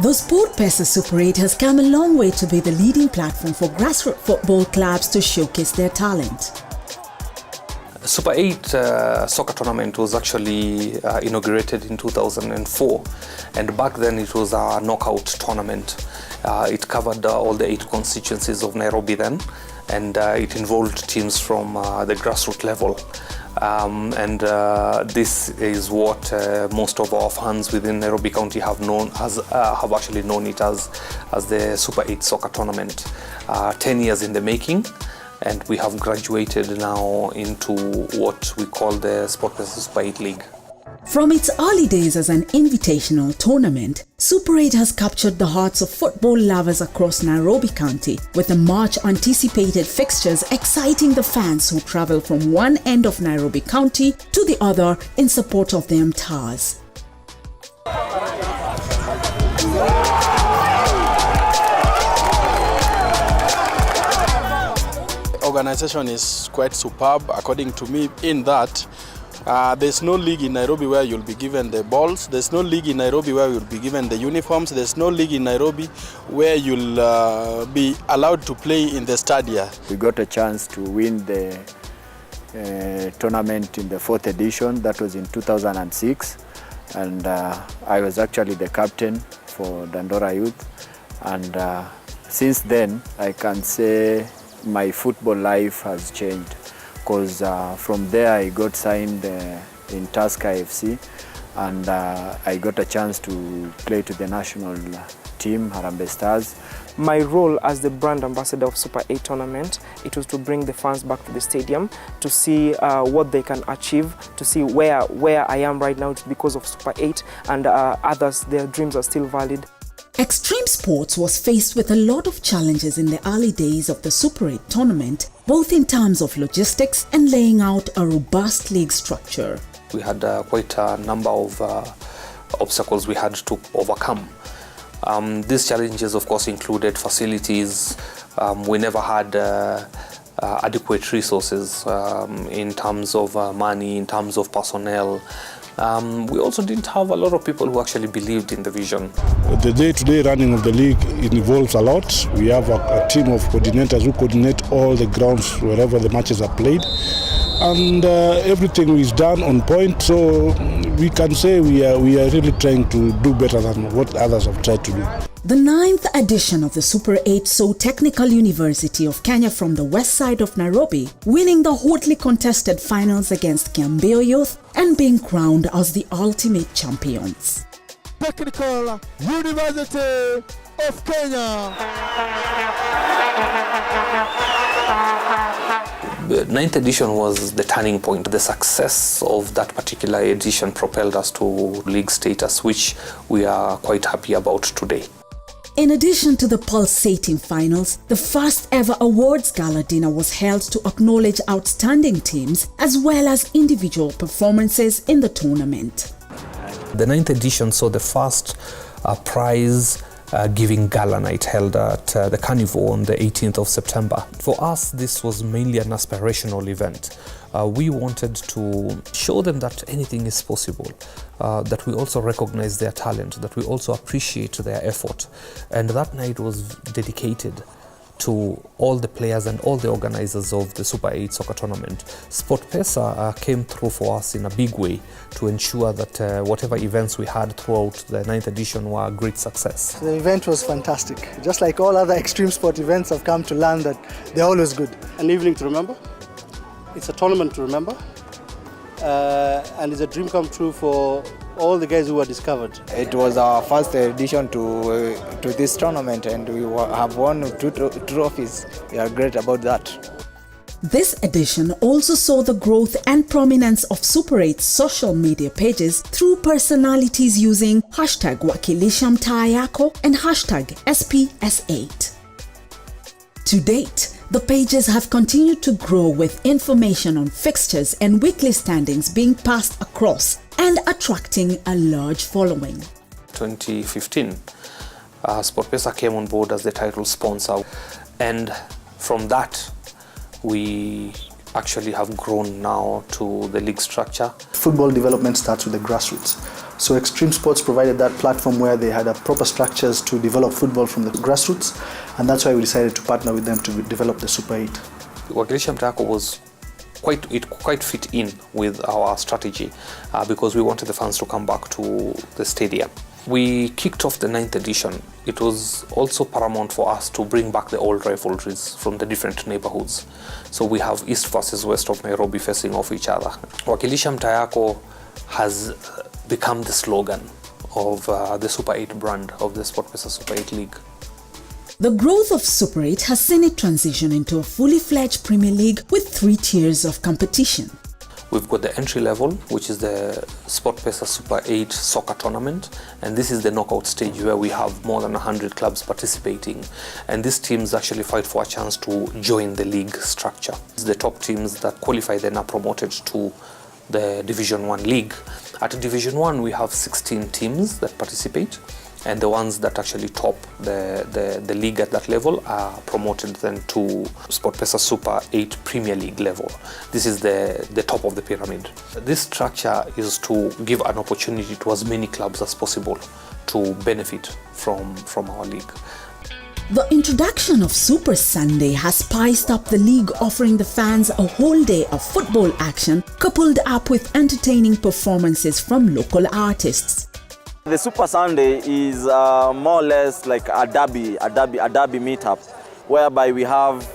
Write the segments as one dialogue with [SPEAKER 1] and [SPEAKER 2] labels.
[SPEAKER 1] The Sportpesa Super 8 has come a long way to be the leading platform for grassroots football clubs to showcase their talent.
[SPEAKER 2] Super 8 soccer tournament was actually inaugurated in 2004, and back then it was a knockout tournament. It covered all the 8 constituencies of Nairobi then, and it involved teams from the grassroots level. This is what most of our fans within Nairobi County have actually known it as the Super 8 soccer tournament. 10 years in the making, and we have graduated now into what we call the Sportpesa Super 8 League.
[SPEAKER 1] From its early days as an invitational tournament, Super 8 has captured the hearts of football lovers across Nairobi County, with the much-anticipated fixtures exciting the fans who travel from one end of Nairobi County to the other in support of the Mtars.
[SPEAKER 3] Organization is quite superb, according to me, in that there's no league in Nairobi where you'll be given the balls. There's no league in Nairobi where you'll be given the uniforms. There's no league in Nairobi where you'll be allowed to play in the stadia.
[SPEAKER 4] We got a chance to win the tournament in the 4th edition. That was in 2006. And I was actually the captain for Dandora Youth. And since then, I can say my football life has changed, because from there I got signed in Tusker FC, and I got a chance to play to the national team, Harambee Stars.
[SPEAKER 5] My role as the brand ambassador of Super 8 tournament, it was to bring the fans back to the stadium to see what they can achieve, to see where I am right now because of Super 8, and others, their dreams are still valid.
[SPEAKER 1] Extreme Sports was faced with a lot of challenges in the early days of the Super 8 tournament, both in terms of logistics and laying out a robust league structure.
[SPEAKER 2] We had quite a number of obstacles we had to overcome. These challenges, of course, included facilities. We never had adequate resources in terms of money, in terms of personnel. We also didn't have a lot of people who actually believed in the vision.
[SPEAKER 6] The day-to-day running of the league, it involves a lot. We have a team of coordinators who coordinate all the grounds wherever the matches are played. And everything is done on point, so we can say we are really trying to do better than what others have tried to do.
[SPEAKER 1] The 9th edition of the Super 8 saw Technical University of Kenya from the west side of Nairobi winning the hotly contested finals against Kiambio Youth and being crowned as the ultimate champions.
[SPEAKER 7] Technical University of Kenya.
[SPEAKER 2] The 9th edition was the turning point. The success of that particular edition propelled us to league status, which we are quite happy about today.
[SPEAKER 1] In addition to the pulsating finals, the first ever awards gala dinner was held to acknowledge outstanding teams as well as individual performances in the tournament.
[SPEAKER 2] The 9th edition saw the first prize giving gala night held at the Carnival on the 18th of September. For us, this was mainly an aspirational event. We wanted to show them that anything is possible, that we also recognize their talent, that we also appreciate their effort. And that night was dedicated to all the players and all the organizers of the Super 8 soccer tournament. Sportpesa came through for us in a big way to ensure that whatever events we had throughout the 9th edition were a great success.
[SPEAKER 8] The event was fantastic. Just like all other extreme sport events, I've come to learn that they're always good.
[SPEAKER 9] An evening to remember. It's a tournament to remember. And it's a dream come true for all the guys who were discovered.
[SPEAKER 10] It was our first edition to this tournament, and we have won 2 trophies. We are great about that.
[SPEAKER 1] This edition also saw the growth and prominence of Super 8's social media pages through personalities using hashtag Wakilisha Mtaa Yako and hashtag SPS8. To date, the pages have continued to grow with information on fixtures and weekly standings being passed across and attracting a large following.
[SPEAKER 2] 2015, Sportpesa came on board as the title sponsor, and from that we actually have grown now to the league structure.
[SPEAKER 8] Football development starts with the grassroots. So Extreme Sports provided that platform where they had a proper structures to develop football from the grassroots, and that's why we decided to partner with them to develop the Super 8.
[SPEAKER 2] Wakilisha Mtaako was quite fit in with our strategy because we wanted the fans to come back to the stadium. We kicked off the 9th edition. It was also paramount for us to bring back the old rivalries from the different neighborhoods. So we have East versus West of Nairobi facing off each other. Wakilisha Mtaako has become the slogan of the Super 8 brand of the Sportpesa Super 8 League.
[SPEAKER 1] The growth of Super 8 has seen it transition into a fully fledged Premier League with 3 tiers of competition.
[SPEAKER 2] We've got the entry level, which is the Sportpesa Super 8 soccer tournament, and this is the knockout stage where we have more than 100 clubs participating, and these teams actually fight for a chance to join the league structure. The top teams that qualify then are promoted to the Division 1 league. At Division 1 we have 16 teams that participate, and the ones that actually top the league at that level are promoted then to Sportpesa Super 8 Premier League level. This is the top of the pyramid. This structure is to give an opportunity to as many clubs as possible to benefit from our league.
[SPEAKER 1] The introduction of Super Sunday has spiced up the league, offering the fans a whole day of football action coupled up with entertaining performances from local artists.
[SPEAKER 11] The Super Sunday is more or less like a derby meetup, whereby we have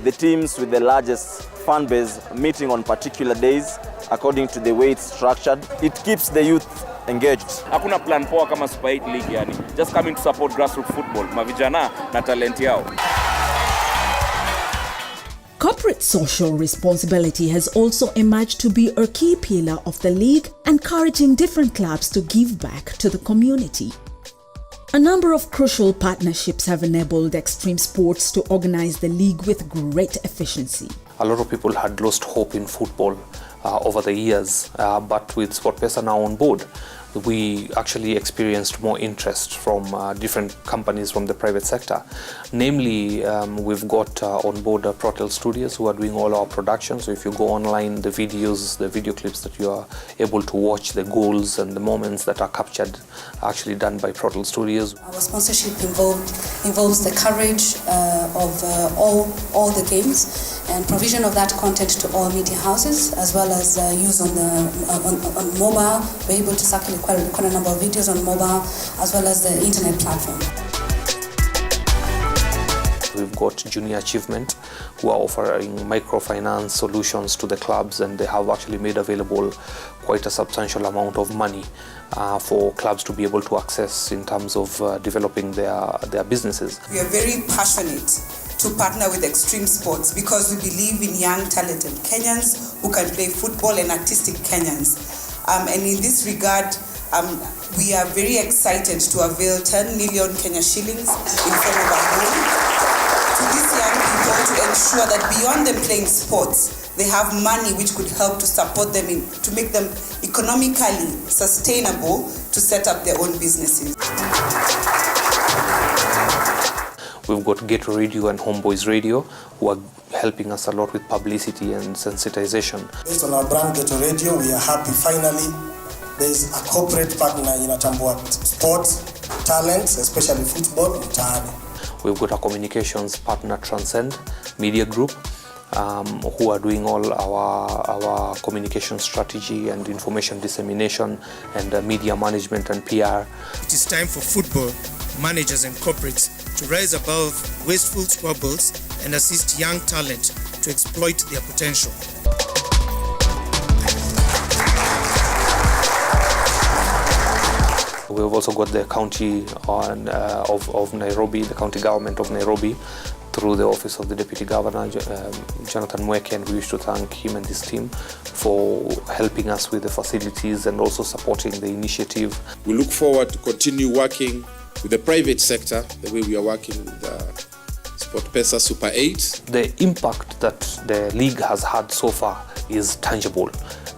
[SPEAKER 11] the teams with the largest fan base meeting on particular days according to the way it's structured. It keeps the youth engaged.
[SPEAKER 12] Hakuna plan poa kama Super 8 League yani. Just coming to support grassroots football. Mavijana na talent yao.
[SPEAKER 1] Corporate social responsibility has also emerged to be a key pillar of the league, encouraging different clubs to give back to the community. A number of crucial partnerships have enabled Extreme Sports to organize the league with great efficiency.
[SPEAKER 2] A lot of people had lost hope in football over the years, but with Sportpesa now on board, we actually experienced more interest from different companies from the private sector. Namely, we've got on board Protel Studios who are doing all our production. So if you go online, the videos, the video clips that you are able to watch, the goals and the moments that are captured are actually done by Protel Studios.
[SPEAKER 13] Our sponsorship involves the coverage of all the games and provision of that content to all media houses, as well as use on mobile. We're able to circulate quite a number of videos on mobile, as well as the internet platform.
[SPEAKER 2] We've got Junior Achievement, who are offering microfinance solutions to the clubs, and they have actually made available quite a substantial amount of money for clubs to be able to access in terms of developing their businesses.
[SPEAKER 14] We are very passionate to partner with Extreme Sports because we believe in young, talented Kenyans who can play football and artistic Kenyans. And in this regard, we are very excited to avail 10 million Kenya shillings in form of a loan to these young people to ensure that beyond them playing sports, they have money which could help to support them to make them economically sustainable to set up their own businesses.
[SPEAKER 2] We've got Ghetto Radio and Homeboys Radio, who are helping us a lot with publicity and sensitization.
[SPEAKER 15] Based on our brand Ghetto Radio, we are happy finally there's a corporate partner in Atambua sports, talents, especially football, mtaani.
[SPEAKER 2] We've got a communications partner, Transcend Media Group, who are doing all our communication strategy and information dissemination and media management and PR.
[SPEAKER 16] It is time for football managers and corporates to rise above wasteful squabbles and assist young talent to exploit their potential.
[SPEAKER 2] We've also got the county of Nairobi, the county government of Nairobi, through the office of the Deputy Governor, Jonathan Mweke, and we wish to thank him and his team for helping us with the facilities and also supporting the initiative.
[SPEAKER 17] We look forward to continue working with the private sector, the way we are working with Sportpesa Super 8.
[SPEAKER 2] The impact that the league has had so far is tangible,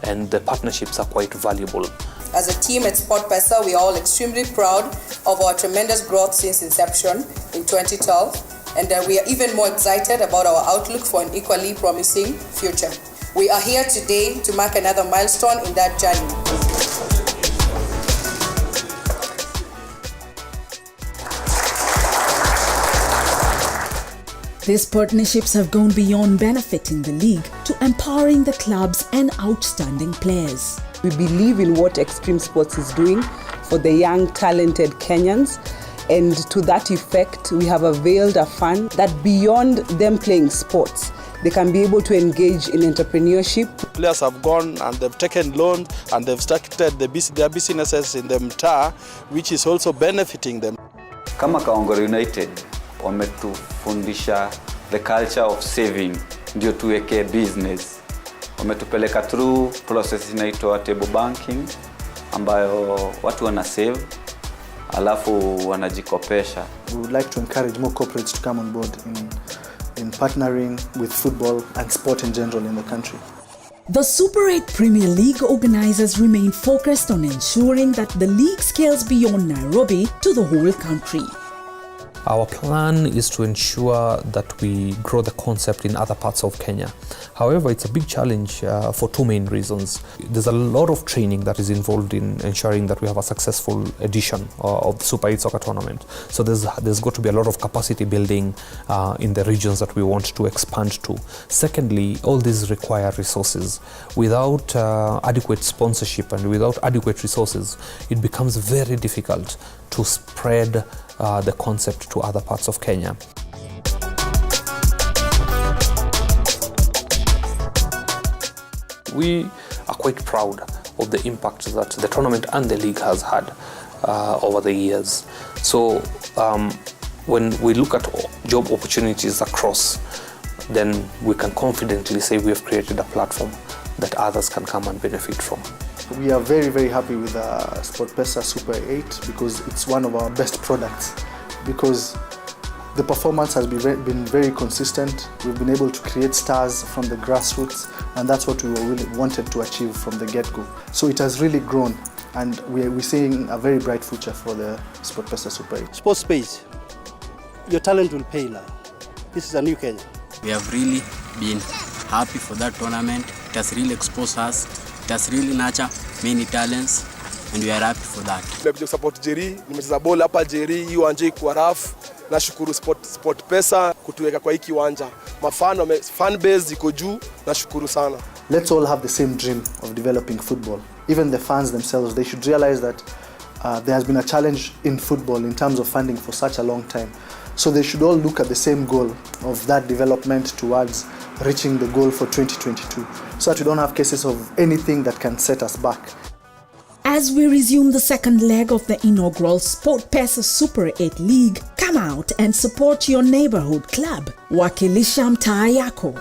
[SPEAKER 2] and the partnerships are quite valuable.
[SPEAKER 18] As a team at Sportpesa, we are all extremely proud of our tremendous growth since inception in 2012, and we are even more excited about our outlook for an equally promising future. We are here today to mark another milestone in that journey.
[SPEAKER 1] These partnerships have gone beyond benefiting the league to empowering the clubs and outstanding players.
[SPEAKER 19] We believe in what Extreme Sports is doing for the young, talented Kenyans. And to that effect, we have availed a fund that beyond them playing sports, they can be able to engage in entrepreneurship.
[SPEAKER 3] Players have gone and they've taken loans and they've started their businesses in the mtaa, which is also benefiting them.
[SPEAKER 20] Kama Kaongoro United, wametufundisha the culture of saving, ndio tuweke business. Wametupeleka through process inaitwa table banking, ambayo watu wana save, alafu wanajikopesha.
[SPEAKER 8] We would like to encourage more corporates to come on board in partnering with football and sport in general in the country.
[SPEAKER 1] The Super 8 Premier League organizers remain focused on ensuring that the league scales beyond Nairobi to the whole country.
[SPEAKER 2] Our plan is to ensure that we grow the concept in other parts of Kenya. However, it's a big challenge for two main reasons. There's a lot of training that is involved in ensuring that we have a successful edition of the Super 8 soccer tournament. So there's got to be a lot of capacity building in the regions that we want to expand to. Secondly, all these require resources. Without adequate sponsorship and without adequate resources, it becomes very difficult to spread the concept to other parts of Kenya. We are quite proud of the impact that the tournament and the league has had over the years. So when we look at job opportunities across, then we can confidently say we have created a platform that others can come and benefit from.
[SPEAKER 8] We are very, very happy with Sportpesa Super 8 because it's one of our best products, because the performance has been very consistent. We've been able to create stars from the grassroots, and that's what we really wanted to achieve from the get-go. So it has really grown, and we're seeing a very bright future for the Sportpesa Super 8.
[SPEAKER 9] Sportpesa, your talent will pay now. This is a new Kenya.
[SPEAKER 21] We have really been happy for that tournament. It has really exposed us. It has really nurtured many talents, and we are happy for that.
[SPEAKER 22] Nimekuja support Jerry, nimecheza ball hapa Jerry, hii uwanja iko rafu. Nashukuru Sportpesa kutuweka kwa hii kiwanja. Fan base iko juu, nashukuru sana.
[SPEAKER 8] Let's all have the same dream of developing football. Even the fans themselves, they should realize that there has been a challenge in football in terms of funding for such a long time. So they should all look at the same goal of that development towards reaching the goal for 2022, so that we don't have cases of anything that can set us back.
[SPEAKER 1] As we resume the second leg of the inaugural Sportpesa Super 8 League, come out and support your neighborhood club. Wakilisha mtaa yako.